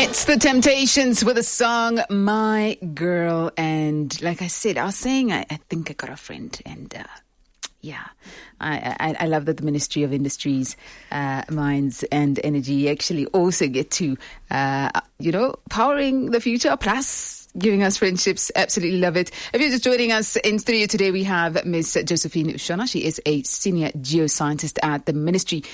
It's the Temptations with the song My Girl. And like I said, I was saying I think I got a friend. And I love that the Ministry of Industries, Mines and Energy actually also get to, powering the future, plus giving us friendships. Absolutely love it. If you're just joining us in studio today, we have Miss Josephine Uushona. She is a senior geoscientist at the Ministry.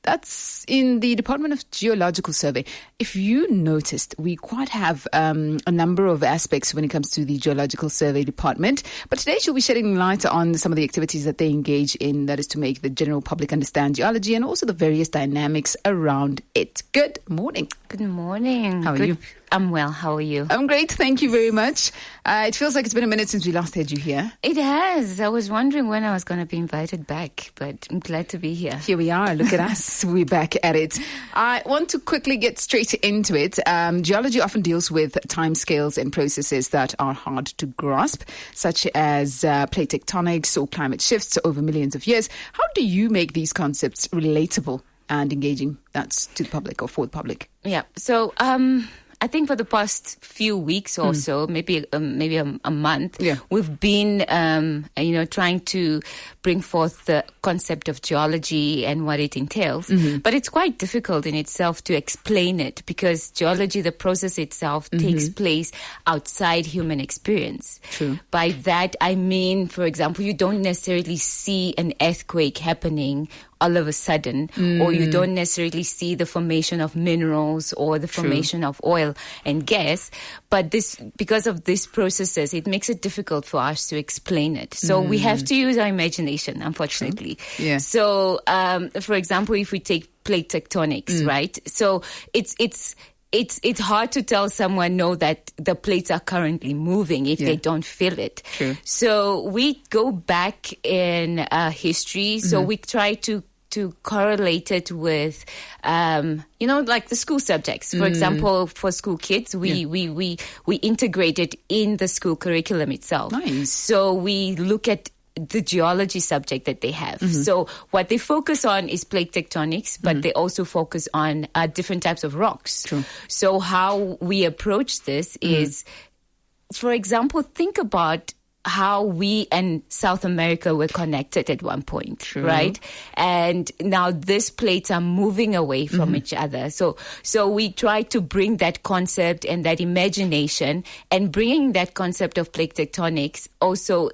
That's in the Department of Geological Survey. If you noticed, we quite have a number of aspects when it comes to the Geological Survey Department. But today she'll be shedding light on some of the activities that they engage in, that is to make the general public understand geology and also the various dynamics around it. Good morning. Good morning. How are you? I'm well. How are you? I'm great. Thank you very much. It feels like it's been a minute since we last had you here. It has. I was wondering when I was going to be invited back, but I'm glad to be here. Here we are. Look at us. We're back at it. I want to quickly get straight into it. Geology often deals with timescales and processes that are hard to grasp, such as plate tectonics or climate shifts over millions of years. How do you make these concepts relatable and engaging? That's to the public or for the public. Yeah. So, I think for the past few weeks or so, maybe a month, we've been, trying to bring forth the concept of geology and what it entails. But it's quite difficult in itself to explain it because geology, the process itself, takes place outside human experience. True. By that, I mean, for example, you don't necessarily see an earthquake happening all of a sudden, or you don't necessarily see the formation of minerals or the formation of oil and gas. But this, because of these processes, it makes it difficult for us to explain it. So we have to use our imagination, unfortunately. Yeah. So, for example, if we take plate tectonics, right? So it's hard to tell someone no that the plates are currently moving if they don't feel it. True. So we go back in history. So we try to correlate it with, like the school subjects. For example, for school kids, we integrate it in the school curriculum itself. Nice. So we look at the geology subject that they have. So what they focus on is plate tectonics, but they also focus on different types of rocks. True. So how we approach this is, for example, think about how we and South America were connected at one point, right? And now these plates are moving away from each other. So we try to bring that concept and that imagination, and bringing that concept of plate tectonics also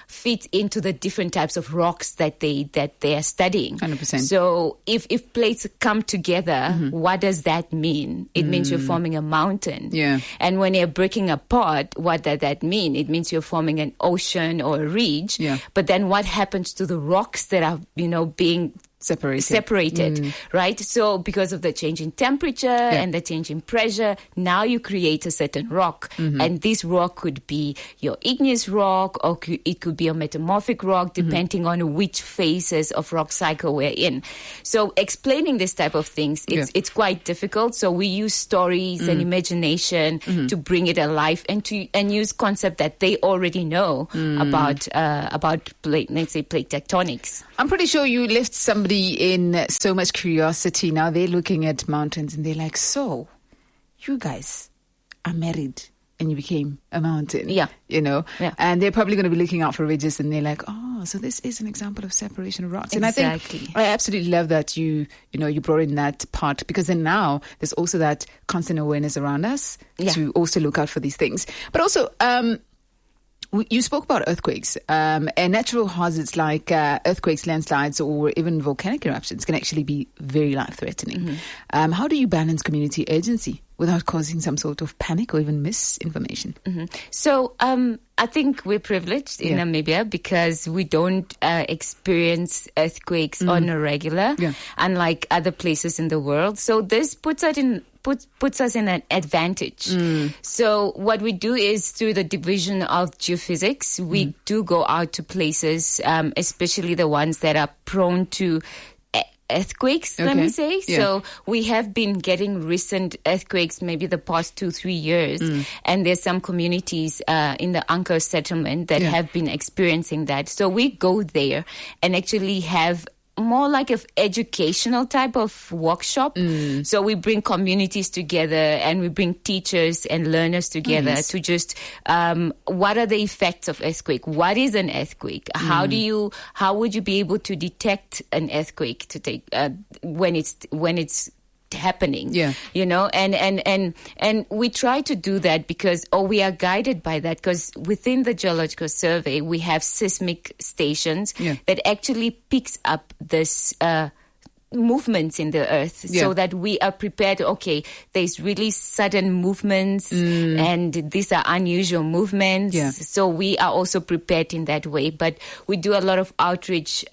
fits into the different types of rocks that they are studying. 100%. So if plates come together, what does that mean? It means you're forming a mountain. Yeah. And when you're breaking apart, what does that mean? It means you're forming an ocean or a ridge. Yeah. But then what happens to the rocks that are, being separated, right? So because of the change in temperature and the change in pressure, now you create a certain rock. And this rock could be your igneous rock, or it could be a metamorphic rock, depending on which phases of rock cycle we're in. So explaining this type of things, it's quite difficult. So we use stories and imagination to bring it alive, and use concept that they already know about plate, let's say plate tectonics. I'm pretty sure you left somebody in so much curiosity. Now they're looking at mountains and they're like, so you guys are married and you became a mountain. Yeah. And they're probably going to be looking out for ridges, and they're like, oh, so this is an example of separation of rocks. Exactly. And I think I absolutely love that you brought in that part, because then now there's also that constant awareness around us to also look out for these things. But also, you spoke about earthquakes, and natural hazards like earthquakes, landslides, or even volcanic eruptions can actually be very life-threatening. How do you balance community urgency without causing some sort of panic or even misinformation? So I think we're privileged in Namibia because we don't experience earthquakes on a regular, unlike other places in the world. So this puts us in an advantage. So what we do is, through the division of geophysics, we do go out to places, especially the ones that are prone to earthquakes, let me say. Yeah. So we have been getting recent earthquakes, maybe the past 2-3 years. And there's some communities in the Anchor settlement that have been experiencing that. So we go there and actually have more like an educational type of workshop. So we bring communities together and we bring teachers and learners together to just, what are the effects of earthquake? What is an earthquake? How would you be able to detect an earthquake to take, when it's happening, and we try to do that because we are guided by that, because within the Geological Survey we have seismic stations that actually picks up this movements in the earth, so that we are prepared. Okay, there's really sudden movements and these are unusual movements, so we are also prepared in that way. But we do a lot of outreach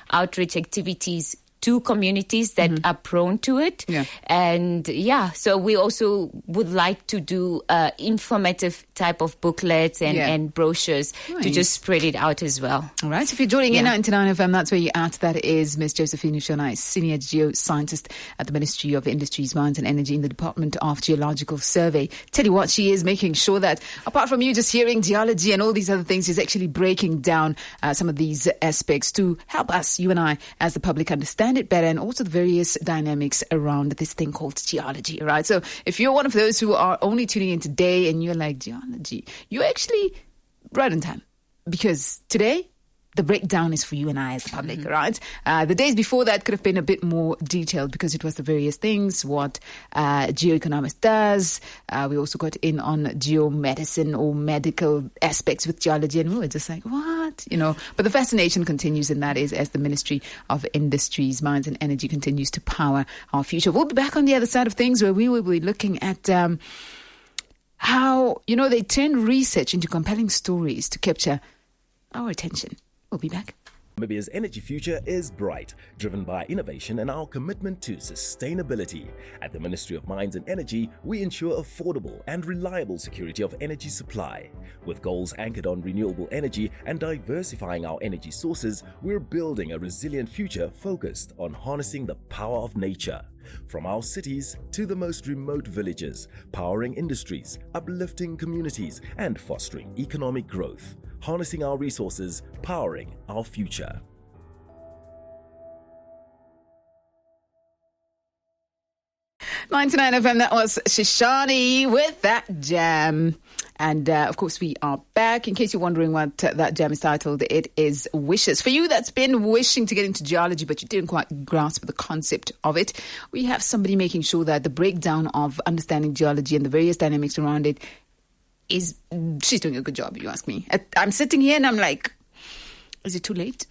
activities to communities that are prone to it. And so we also would like to do informative type of booklets and brochures to just spread it out as well. All right. So if you're joining in 99 FM, that's where you're at. That is Ms. Josephine Uushona, Senior Geoscientist at the Ministry of Industries, Mines and Energy in the Department of Geological Survey. Tell you what, she is making sure that apart from you just hearing geology and all these other things, she's actually breaking down some of these aspects to help us, you and I, as the public, understand it better, and also the various dynamics around this thing called geology, right? So if you're one of those who are only tuning in today and you're like, geology, you're actually right on time, because today the breakdown is for you and I as the public, right? The days before that could have been a bit more detailed because it was the various things, what geoeconomics does. We also got in on geomedicine or medical aspects with geology, and we were just like, what? But the fascination continues, and that is as the Ministry of Industries, Mines and Energy continues to power our future. We'll be back on the other side of things where we will be looking at how, they turn research into compelling stories to capture our attention. We'll be back. Namibia's energy future is bright, driven by innovation and our commitment to sustainability. At the Ministry of Mines and Energy, we ensure affordable and reliable security of energy supply. With goals anchored on renewable energy and diversifying our energy sources, we're building a resilient future focused on harnessing the power of nature. From our cities to the most remote villages, powering industries, uplifting communities, and fostering economic growth. Harnessing our resources, powering our future. '99 FM, that was Shishani with that jam. And of course, we are back. In case you're wondering what that jam is titled, it is Wishes. For you that's been wishing to get into geology, but you didn't quite grasp the concept of it, we have somebody making sure that the breakdown of understanding geology and the various dynamics around it she's doing a good job, you ask me. I'm sitting here and I'm like, is it too late?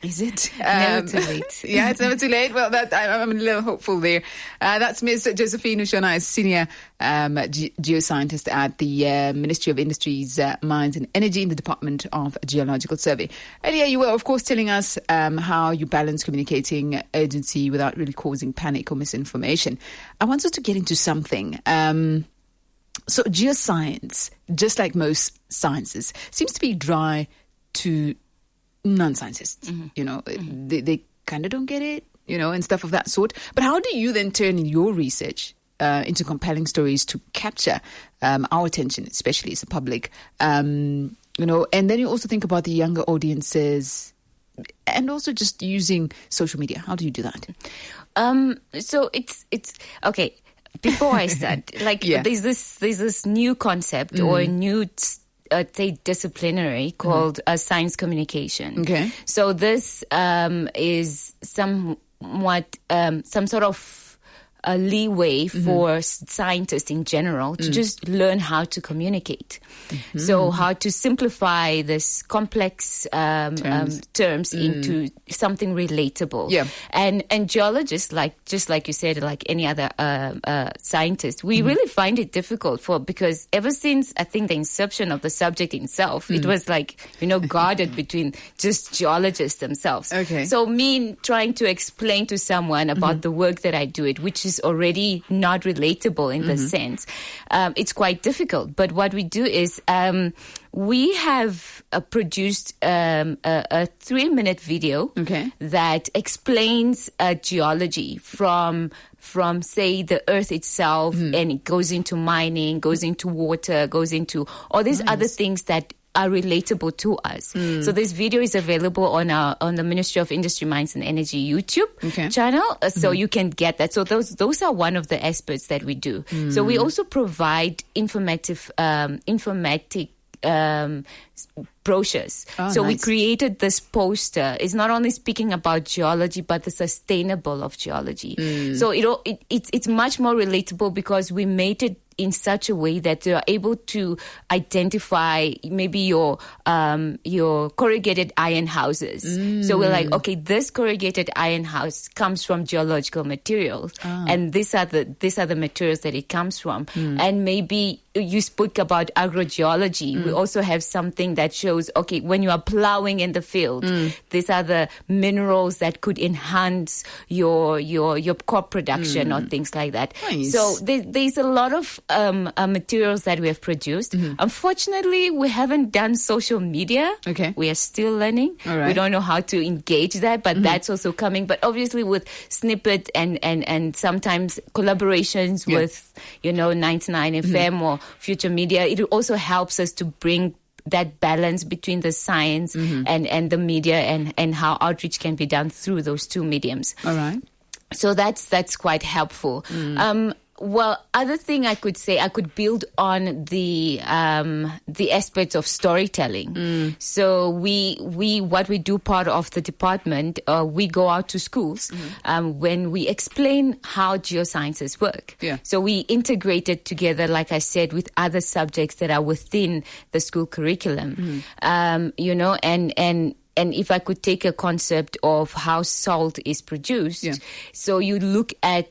Is it? Never too late. Yeah, it's never too late. Well, I'm a little hopeful there. That's Ms. Josephine Uushona, Senior Geoscientist at the Ministry of Industries, Mines and Energy in the Department of Geological Survey. Earlier, you were, of course, telling us how you balance communicating urgency without really causing panic or misinformation. I want us to get into something. So geoscience, just like most sciences, seems to be dry to non-scientists. They kind of don't get it, and stuff of that sort. But how do you then turn your research into compelling stories to capture our attention, especially as a public? And then you also think about the younger audiences and also just using social media. How do you do that? So it's okay. Before I start, there's this new concept or a new disciplinary called science communication. Okay. So this is somewhat some sort of a leeway for scientists in general to just learn how to communicate. So how to simplify this complex terms into something relatable. Yeah. And geologists, just like you said, like any other scientist, we really find it difficult because ever since I think the inception of the subject itself, it was guarded between just geologists themselves. Okay. So me trying to explain to someone about the work that I do, which is already not relatable in the sense, it's quite difficult. But what we do is we have produced a 3-minute video that explains geology from say the earth itself, and it goes into mining, goes into water, goes into all these other things that are relatable to us. So this video is available on the Ministry of Industry, Mines and Energy YouTube channel. So you can get that. So those are one of the aspects that we do. So we also provide informative brochures. So nice. We created this poster. It's not only speaking about geology, but the sustainable of geology. So it's much more relatable because we made it in such a way that you are able to identify maybe your corrugated iron houses. So we're like, okay, this corrugated iron house comes from geological materials, and these are the materials that it comes from. And maybe you spoke about agrogeology. We also have something that shows, okay, when you are plowing in the field, these are the minerals that could enhance your crop production or things like that. Nice. So there's a lot of materials that we have produced. Unfortunately, we haven't done social media. Okay. We are still learning. All right. We don't know how to engage that, but that's also coming. But obviously with snippet and sometimes collaborations with, 99 FM or Future Media, it also helps us to bring that balance between the science and the media and how outreach can be done through those two mediums. All right. So that's quite helpful. Well, other thing I could say, I could build on the aspects of storytelling. So what we do part of the department, we go out to schools when we explain how geosciences work. Yeah. So we integrate it together, like I said, with other subjects that are within the school curriculum. And if I could take a concept of how salt is produced, so you look at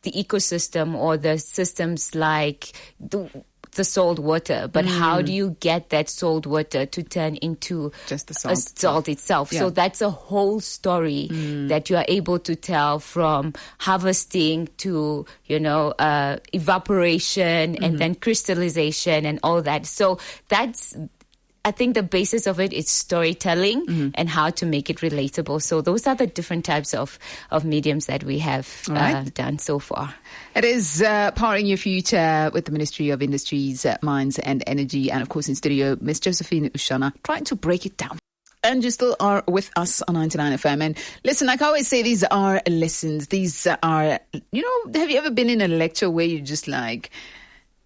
the ecosystem or the systems like the salt water, but how do you get that salt water to turn into just the salt, salt itself? So that's a whole story that you are able to tell, from harvesting to evaporation and then crystallization and all that. So that's, I think the basis of it is mediums that we have done so far. It is Powering Your Future with the Ministry of Industries, Mines and Energy, and of course in studio, Miss Josephine Uushona, trying to break it down. And you still are with us on 99 FM. And listen, like I always say, these are lessons. These are, have you ever been in a lecture where you're just like,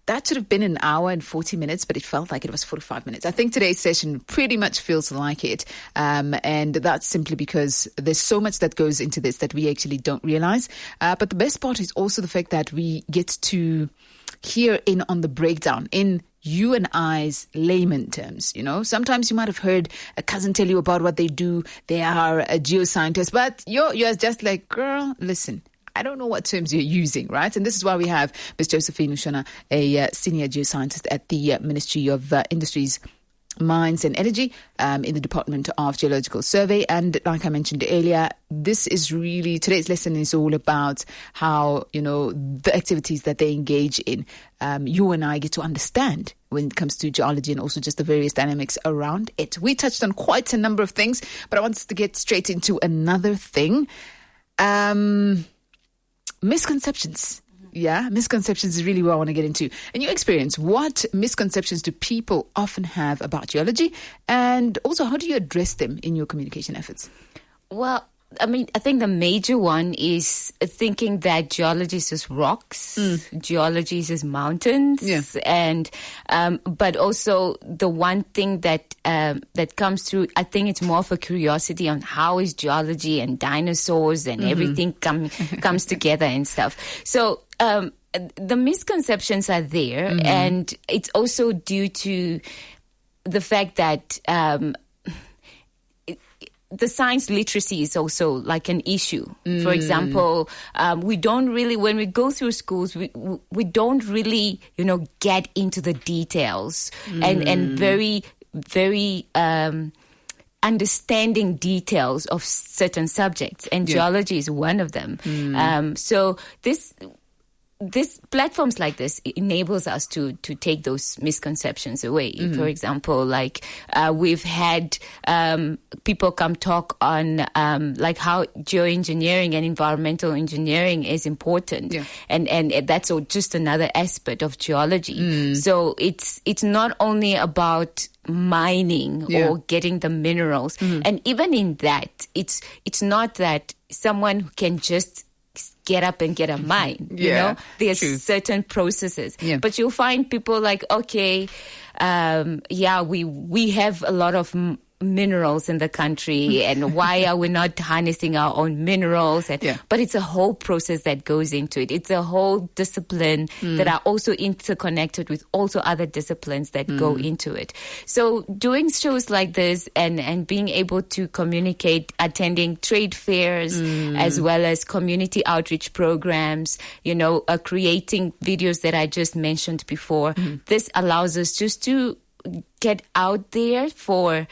that should have been an hour and 40 minutes, but it felt like it was 45 minutes. I think today's session pretty much feels like it. And that's simply because there's so much that goes into this that we actually don't realize. But the best part is also the fact that we get to hear in on the breakdown in you and I's layman terms. Sometimes you might have heard a cousin tell you about what they do. They are a geoscientist, but you're just like, girl, listen, I don't know what terms you're using, right? And this is why we have Ms. Josephine Uushona, a senior geoscientist at the Ministry of Industries, Mines and Energy in the Department of Geological Survey. And like I mentioned earlier, today's lesson is all about how, the activities that they engage in, you and I get to understand when it comes to geology and also just the various dynamics around it. We touched on quite a number of things, but I want us to get straight into another thing. Misconceptions. Yeah, misconceptions is really what I want to get into. In your experience, what misconceptions do people often have about geology? And also, how do you address them in your communication efforts? Well, I think the major one is thinking that geology is just rocks, geology is just mountains, and but also the one thing that comes through, I think it's more of a curiosity on how is geology and dinosaurs and everything comes together and stuff. So the misconceptions are there, and it's also due to the fact that the science literacy is also like an issue. For example, we don't really, when we go through schools, we don't really, get into the details and very, very understanding details of certain subjects, and geology is one of them. So this platforms like this enables us to take those misconceptions away. For example, like we've had people come talk on like how geoengineering and environmental engineering is important, and that's just another aspect of geology. So it's not only about mining or getting the minerals, and even in that, it's not that someone can just get up and get a mine. You know, there's certain processes, but you'll find people like, okay, we have a lot of minerals in the country, and why are we not harnessing our own minerals? But it's a whole process that goes into it. It's a whole discipline that are also interconnected with also other disciplines that go into it. So doing shows like this and being able to communicate, attending trade fairs as well as community outreach programs, creating videos that I just mentioned before, this allows us just to get out there for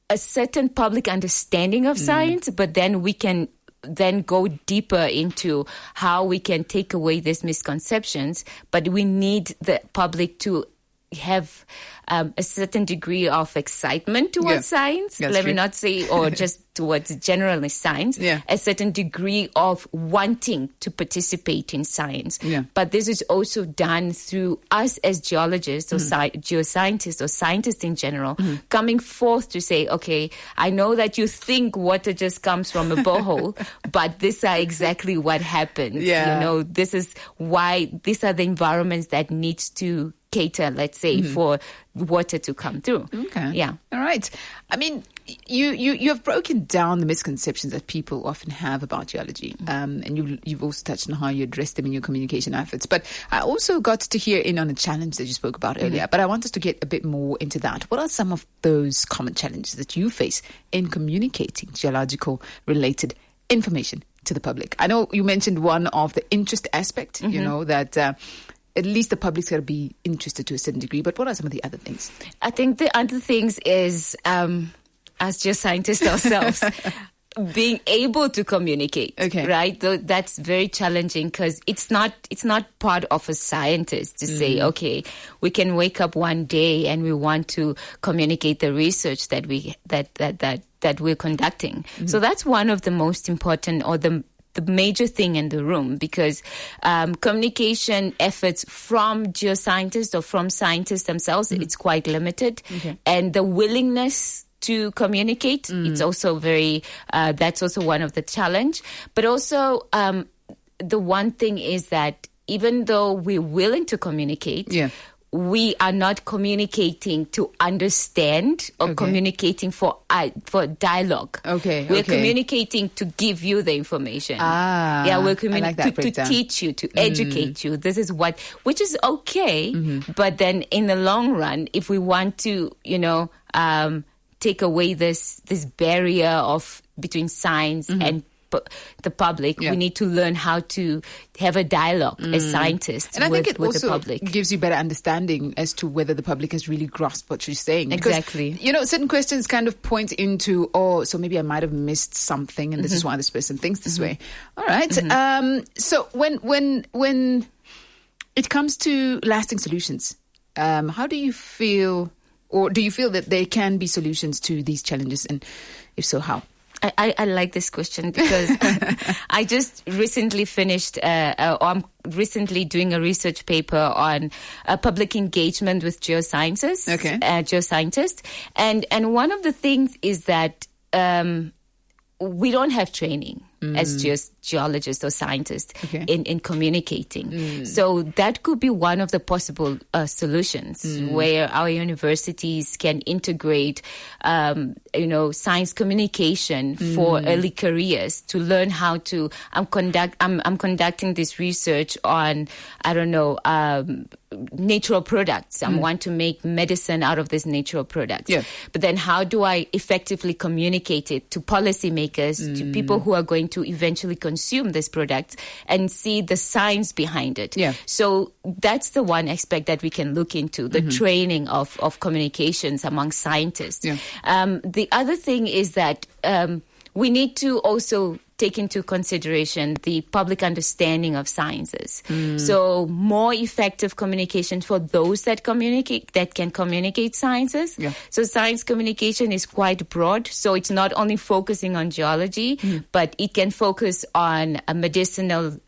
a certain public understanding of science, but then we can then go deeper into how we can take away these misconceptions. But we need the public to have a certain degree of excitement towards science. Let me not say, or just towards generally science, a certain degree of wanting to participate in science. But this is also done through us as geologists or geoscientists or scientists in general, coming forth to say, okay, I know that you think water just comes from a borehole, but these are exactly what happens. This is why these are the environments that needs to cater, let's say, for water to come through. Okay. Yeah. All right. I mean, you have broken down the misconceptions that people often have about geology, and you've also touched on how you address them in your communication efforts. But I also got to hear in on a challenge that you spoke about earlier. But I want us to get a bit more into that. What are some of those common challenges that you face in communicating geological related information to the public? I know you mentioned one of the interest aspect. That. At least the public's got to be interested to a certain degree. But what are some of the other things? I think the other things is, as geoscientists ourselves, being able to communicate, right? That's very challenging because it's not part of a scientist to say, okay, we can wake up one day and we want to communicate the research that we're conducting. So that's one of the most important, or the major thing in the room, because communication efforts from geoscientists or from scientists themselves, it's quite limited. And the willingness to communicate, it's also very, that's also one of the challenge. But also, the one thing is that even though we're willing to communicate, we are not communicating to understand or communicating for dialogue. We're communicating to give you the information. We're communicating to teach you, to educate you. This is which is okay. But then in the long run, if we want to, take away this barrier of between science and the public, we need to learn how to have a dialogue as scientists, and I think it also the public. Gives you better understanding as to whether the public has really grasped what you're saying. Exactly. Because, certain questions kind of point into, so maybe I might have missed something, and this is why this person thinks this way. All right. So when it comes to lasting solutions, how do you feel, or do you feel that there can be solutions to these challenges, and if so, how? I like this question because I just recently finished, I'm recently doing a research paper on public engagement with geosciences, geoscientists. And one of the things is that we don't have training as geologists or scientists in communicating. So that could be one of the possible solutions where our universities can integrate, science communication for early careers to learn how to. I'm conducting this research on, natural products. I want to make medicine out of these natural products. But then how do I effectively communicate it to policymakers, to people who are going to eventually consume this product and see the science behind it? So that's the one aspect that we can look into, the training of communications among scientists. The other thing is that we need to also take into consideration the public understanding of sciences. So more effective communication for those that can communicate sciences. Yeah. So science communication is quite broad. So it's not only focusing on geology, but it can focus on a medicinal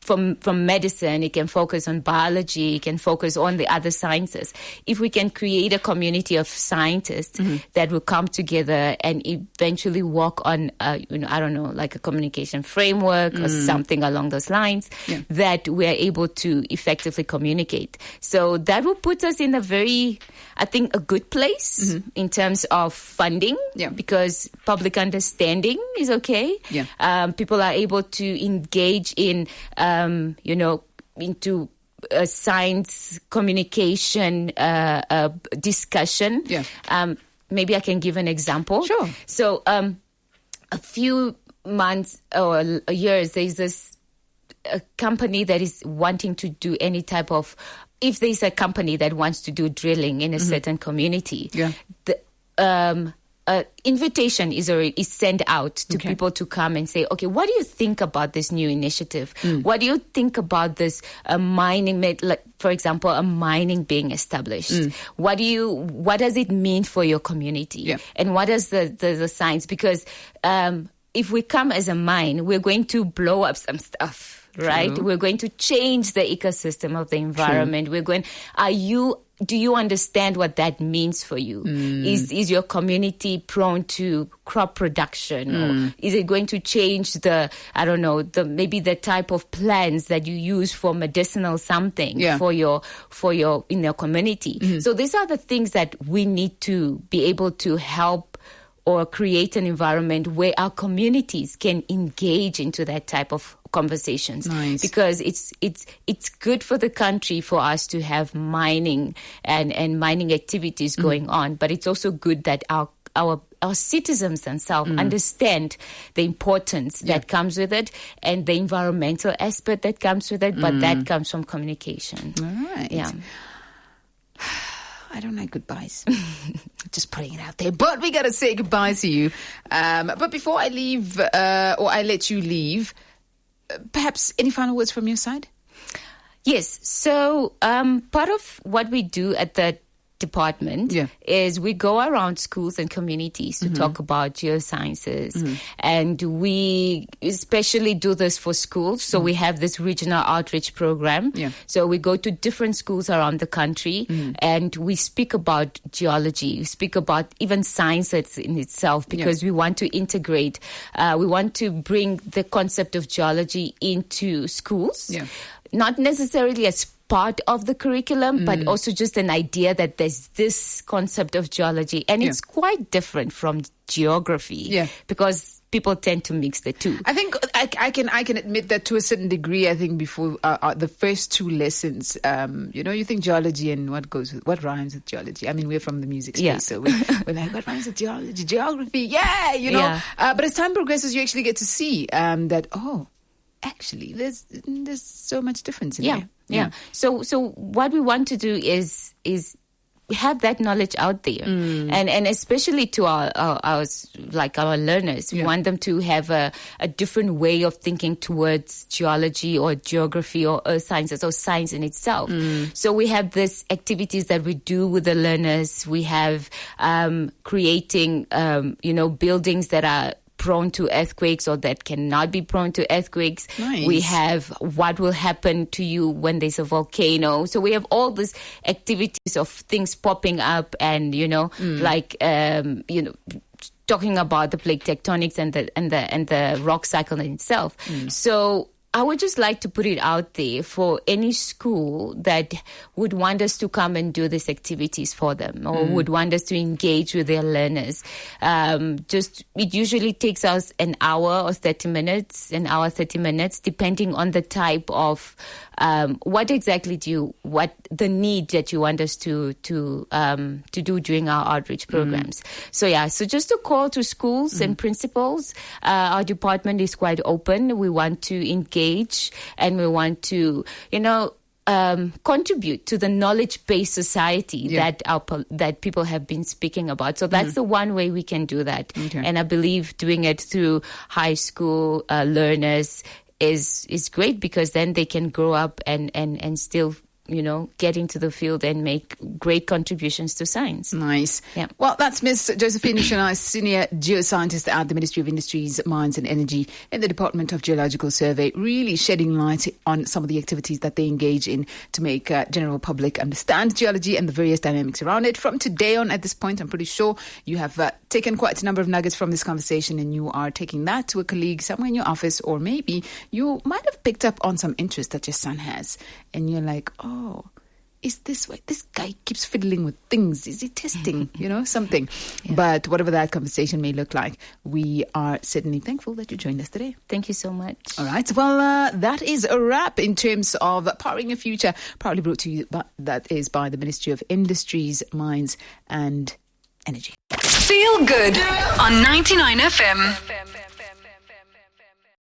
from medicine, it can focus on biology, it can focus on the other sciences. If we can create a community of scientists that will come together and eventually work on, I don't know, like a communication framework or something along those lines, that we are able to effectively communicate. So that will put us in a very, I think, a good place in terms of funding, because public understanding is okay. Yeah. People are able to engage in into a science communication discussion. Yeah. Maybe I can give an example. Sure. So a few months or years, there's a company that is wanting to do any type of, if there's a company that wants to do drilling in a certain community, the invitation is sent out to people to come and say, okay, what do you think about this new initiative? What do you think about this mining, like, for example, a mining being established? What does it mean for your community? Yeah. And what is the science? Because if we come as a mine, we're going to blow up some stuff, right? We're going to change the ecosystem of the environment. Do you understand what that means for you? Is your community prone to crop production? Or is it going to change maybe the type of plants that you use for medicinal something for your in your community? So these are the things that we need to be able to help or create an environment where our communities can engage into that type of conversations. Nice. Because it's good for the country for us to have mining and mining activities going on, but it's also good that our citizens themselves understand the importance that comes with it and the environmental aspect that comes with it, but that comes from communication. All right. Yeah. I don't like goodbyes. Just putting it out there. But we got to say goodbye to you. But before I leave, or I let you leave, perhaps any final words from your side? Yes. So part of what we do at the department is we go around schools and communities to talk about geosciences, and we especially do this for schools. So we have this regional outreach program. So we go to different schools around the country and we speak about geology, we speak about even science in itself, because we want to integrate, we want to bring the concept of geology into schools, not necessarily as part of the curriculum, but also just an idea that there's this concept of geology, and it's quite different from geography, because people tend to mix the two. I think I can admit that to a certain degree. I think before the first two lessons, you think geology and what rhymes with geology. I mean, we're from the music space, so we're like, what rhymes with geology? Geography, but as time progresses, you actually get to see that actually there's so much difference in there. Yeah. So what we want to do is have that knowledge out there, and especially to our learners, we want them to have a different way of thinking towards geology or geography or earth sciences or science in itself. So we have these activities that we do with the learners. We have creating buildings that are prone to earthquakes or that cannot be prone to earthquakes. Nice. We have what will happen to you when there's a volcano. So we have all these activities of things popping up and, talking about the plate tectonics and the rock cycle in itself. So I would just like to put it out there for any school that would want us to come and do these activities for them, or would want us to engage with their learners. It usually takes us an hour or 30 minutes, depending on the type of what the need that you want us to do during our outreach programs. So just a call to schools and principals. Our department is quite open. We want to engage and we want to, contribute to the knowledge-based society that people have been speaking about. So that's the one way we can do that. Okay. And I believe doing it through high school learners is great, because then they can grow up and still, get into the field and make great contributions to science. Nice. Yeah. Well, that's Ms. Josephine Uushona, Senior Geoscientist at the Ministry of Industries, Mines and Energy in the Department of Geological Survey, really shedding light on some of the activities that they engage in to make general public understand geology and the various dynamics around it. From today on, at this point, I'm pretty sure you have taken quite a number of nuggets from this conversation, and you are taking that to a colleague somewhere in your office, or maybe you might have picked up on some interest that your son has, and you're like, oh, is this why this guy keeps fiddling with things? Is he testing, something? Yeah. But whatever that conversation may look like, we are certainly thankful that you joined us today. Thank you so much. All right. Well, that is a wrap in terms of Powering Your Future, proudly brought to you that is by the Ministry of Industries, Mines and Energy. Feel good on 99 FM.